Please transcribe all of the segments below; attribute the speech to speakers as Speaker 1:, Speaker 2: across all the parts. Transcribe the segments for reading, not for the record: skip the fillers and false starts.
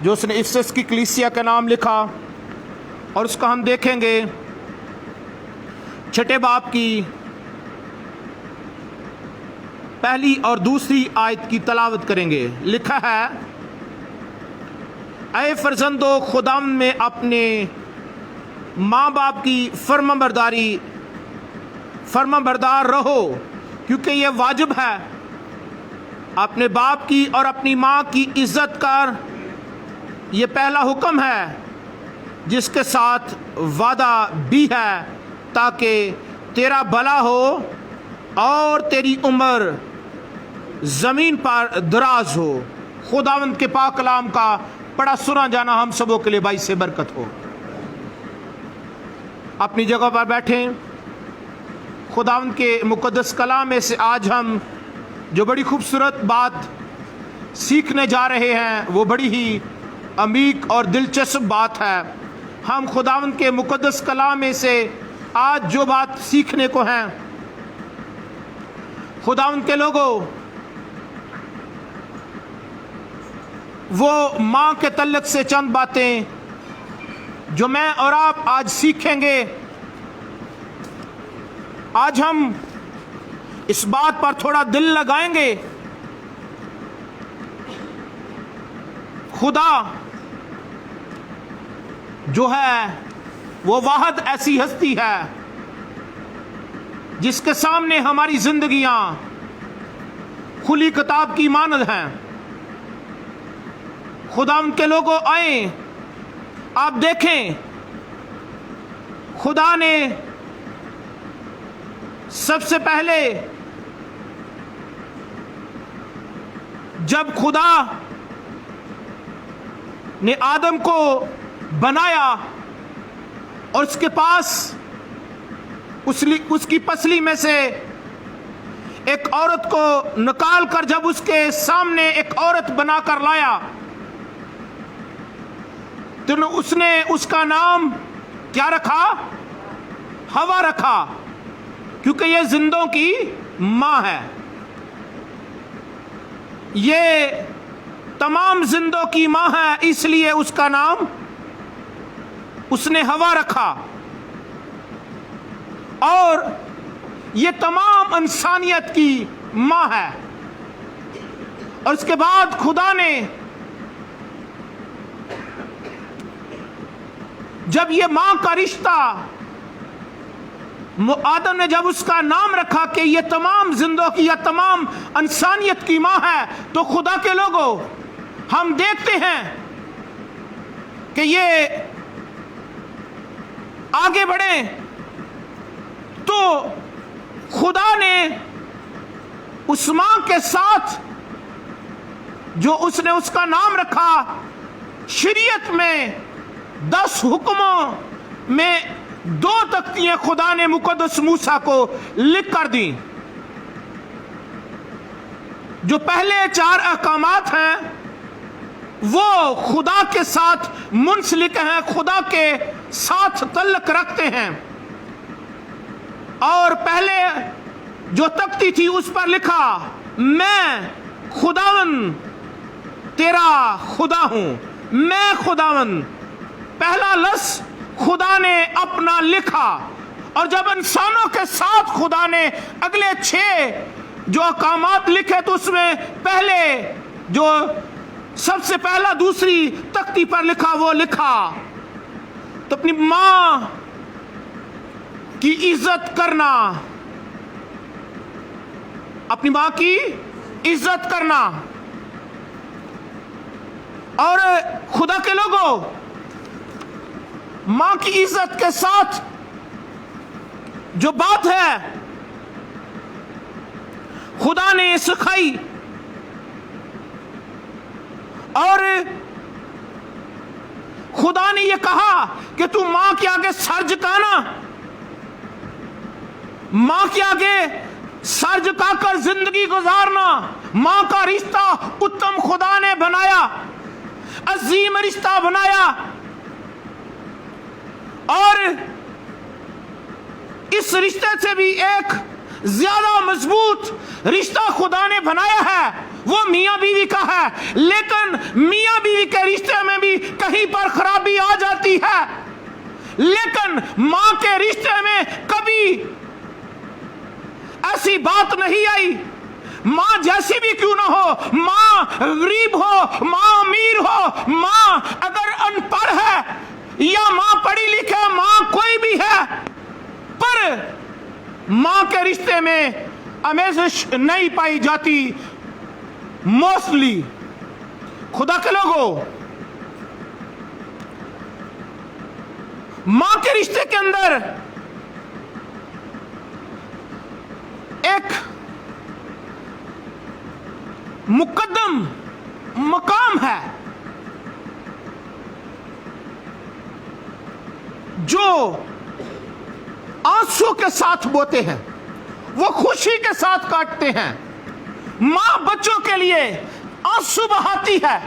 Speaker 1: جو اس نے افسس کی کلیسیا کا نام لکھا، اور اس کا ہم دیکھیں گے 6 باب کی پہلی اور دوسری آیت کی تلاوت کریں گے۔ لکھا ہے، اے فرزندو، خداوند میں اپنے ماں باپ کی فرما بردار رہو، کیونکہ یہ واجب ہے۔ اپنے باپ کی اور اپنی ماں کی عزت کر، یہ پہلا حکم ہے جس کے ساتھ وعدہ بھی ہے، تاکہ تیرا بھلا ہو اور تیری عمر زمین پر دراز ہو۔ خداوند کے پاک کلام کا پڑھا سنا جانا ہم سبوں کے لیے باعث برکت ہو۔ اپنی جگہ پر بیٹھیں۔ خداوند کے مقدس کلام میں سے آج ہم جو بڑی خوبصورت بات سیکھنے جا رہے ہیں، وہ بڑی ہی عمیق اور دلچسپ بات ہے۔ ہم خداوند کے مقدس کلام میں سے آج جو بات سیکھنے کو ہیں، خداوند کے لوگوں، وہ ماں کے تعلق سے چند باتیں جو میں اور آپ آج سیکھیں گے۔ آج ہم اس بات پر تھوڑا دل لگائیں گے۔ خدا جو ہے وہ واحد ایسی ہستی ہے جس کے سامنے ہماری زندگیاں کھلی کتاب کی مانند ہیں۔ خدا ان کے لوگوں آئیں، آپ دیکھیں، خدا نے سب سے پہلے جب خدا نے آدم کو بنایا اور اس کے پاس اس کی پسلی میں سے ایک عورت کو نکال کر جب اس کے سامنے ایک عورت بنا کر لایا، تو اس نے اس کا نام کیا رکھا؟ ہوا رکھا، کیونکہ یہ زندوں کی ماں ہے۔ یہ تمام زندوں کی ماں ہے، اس لیے اس کا نام اس نے ہوا رکھا۔ اور یہ تمام انسانیت کی ماں ہے۔ اور اس کے بعد خدا نے جب یہ ماں کا رشتہ، آدم نے جب اس کا نام رکھا کہ یہ تمام زندوں کی یا تمام انسانیت کی ماں ہے، تو خدا کے لوگوں، ہم دیکھتے ہیں کہ یہ آگے بڑھیں تو خدا نے اس ماں کے ساتھ جو اس نے اس کا نام رکھا، شریعت میں 10 حکموں میں 2 تختیاں خدا نے مقدس موسیٰ کو لکھ کر دیں۔ جو پہلے 4 احکامات ہیں وہ خدا کے ساتھ منسلک ہیں، خدا کے ساتھ تعلق رکھتے ہیں۔ اور پہلے جو تختی تھی اس پر لکھا، میں خداوند تیرا خدا ہوں، میں خداوند۔ پہلا لفظ خدا نے اپنا لکھا، اور جب انسانوں کے ساتھ خدا نے اگلے 6 جو احکامات لکھے، تو اس میں پہلے جو سب سے پہلا دوسری تختی پر لکھا وہ لکھا تو اپنی ماں کی عزت کرنا، اپنی ماں کی عزت کرنا۔ اور خدا کے لوگوں، ماں کی عزت کے ساتھ جو بات ہے خدا نے سکھائی، اور خدا نے یہ کہا کہ تو ماں کے آگے سر جھکانا، ماں کے آگے سر جھکا کر زندگی گزارنا۔ ماں کا رشتہ اتم خدا نے بنایا، عظیم رشتہ بنایا، اور اس رشتے سے بھی ایک زیادہ مضبوط رشتہ خدا نے بنایا ہے، وہ میاں بیوی کا ہے۔ لیکن میاں بیوی کے رشتے میں لیکن ماں کے رشتے میں کبھی ایسی بات نہیں آئی. ماں جیسی بھی کیوں نہ ہو, ماں غریب ہو, ماں امیر ہو, ماں اگر ان پڑھ ہے یا ماں پڑھی لکھے, ماں کوئی بھی ہے, پر ماں کے رشتے میں آمیزش نہیں پائی جاتی. موسٹلی خدا کے لوگوں, ماں کے رشتے کے اندر ایک مقدم مقام ہے جو آنسو کے ساتھ بوتے ہیں, وہ خوشی کے ساتھ کاٹتے ہیں. ماں بچوں کے لیے آنسو بہاتی ہے,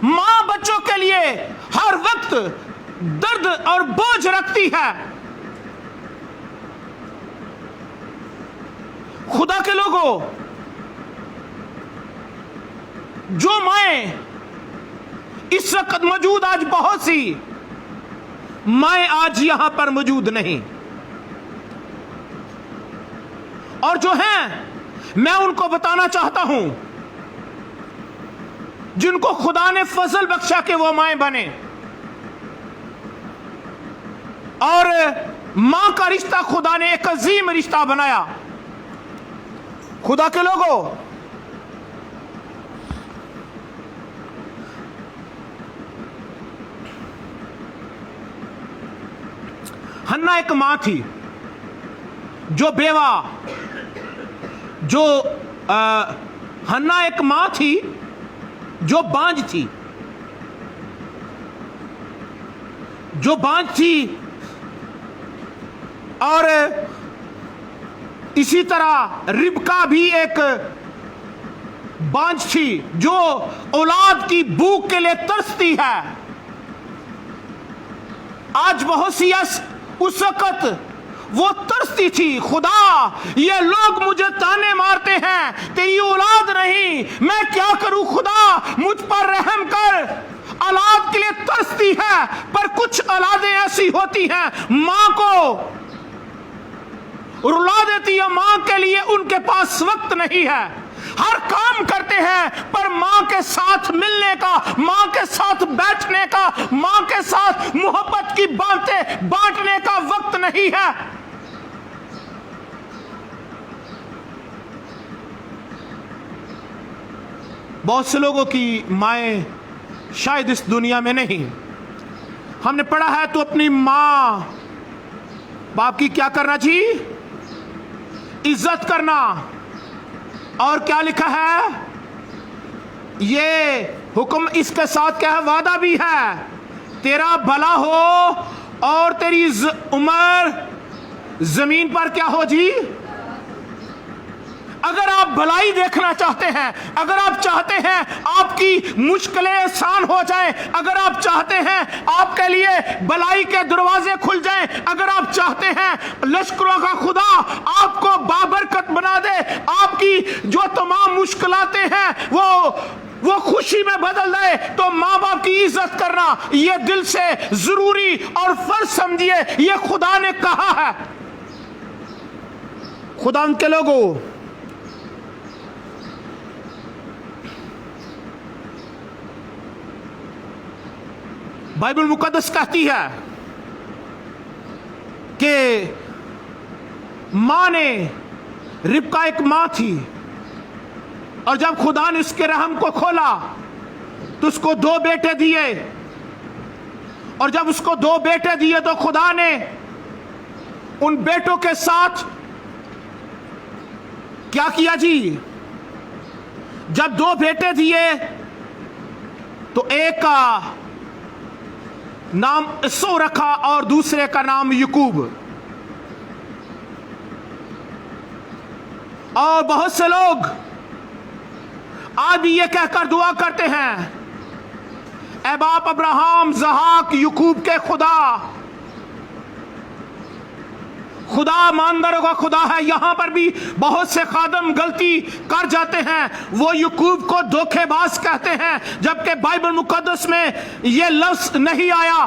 Speaker 1: ماں بچوں کے لیے ہر وقت درد اور بوجھ رکھتی ہے. خدا کے لوگوں, جو مائیں اس وقت موجود, آج بہت سی مائیں آج یہاں پر موجود نہیں, اور جو ہیں میں ان کو بتانا چاہتا ہوں, جن کو خدا نے فضل بخشا کہ وہ مائیں بنے, اور ماں کا رشتہ خدا نے ایک عظیم رشتہ بنایا. خدا کے لوگوں, ہنا ایک ماں تھی جو بیوہ, ہنا ایک ماں تھی جو بانجھ تھی, اور اسی طرح ربکا بھی ایک بانجھ تھی جو اولاد کی بھوک کے لیے ترستی ہے. آج بہت سی اس وقت وہ ترستی تھی. خدا, یہ لوگ مجھے تانے مارتے ہیں, تیری اولاد نہیں, میں کیا کروں خدا, مجھ پر رحم کر. اولاد کے لیے ترستی ہے, پر کچھ اولادیں ایسی ہوتی ہیں ماں کو رلا دیتی ہے, ماں کے لیے ان کے پاس وقت نہیں ہے. ہر کام کرتے ہیں پر ماں کے ساتھ ملنے کا, ماں کے ساتھ بیٹھنے کا, ماں کے ساتھ محبت کی باتیں بانٹنے کا وقت نہیں ہے. بہت سے لوگوں کی مائیں شاید اس دنیا میں نہیں. ہم نے پڑھا ہے تو اپنی ماں باپ کی کیا کرنا چاہیے, عزت کرنا. اور کیا لکھا ہے, یہ حکم اس کے ساتھ کیا ہے, وعدہ بھی ہے, تیرا بھلا ہو اور تیری عمر زمین پر کیا ہو جی. اگر آپ بھلائی دیکھنا چاہتے ہیں, اگر آپ چاہتے ہیں آپ کی مشکلیں آسان ہو جائیں, اگر آپ چاہتے ہیں آپ کے لیے بھلائی کے دروازے کھل جائیں, اگر آپ چاہتے ہیں لشکروں کا خدا آپ کو بابرکت بنا دے, آپ کی جو تمام مشکلاتیں ہیں وہ خوشی میں بدل دے, تو ماں باپ کی عزت کرنا یہ دل سے ضروری اور فرض سمجھیے, یہ خدا نے کہا ہے. خدا ان کے لوگوں, بائبل مقدس کہتی ہے کہ ماں نے, ربکا ایک ماں تھی, اور جب خدا نے اس کے رحم کو کھولا تو اس کو 2 بیٹے دیے, اور جب اس کو 2 بیٹے دیے تو خدا نے ان بیٹوں کے ساتھ کیا کیا جی. جب 2 بیٹے دیے تو ایک کا نام اسو رکھا اور دوسرے کا نام یعقوب. اور بہت سے لوگ آج بھی یہ کہہ کر دعا کرتے ہیں, اے باپ ابراہم, اسحاق, یعقوب کے خدا, خدا مانداروں کا خدا ہے. یہاں پر بھی بہت سے خادم غلطی کر جاتے ہیں, وہ یعقوب کو دھوکے باز کہتے ہیں, جبکہ بائبل مقدس میں یہ لفظ نہیں آیا.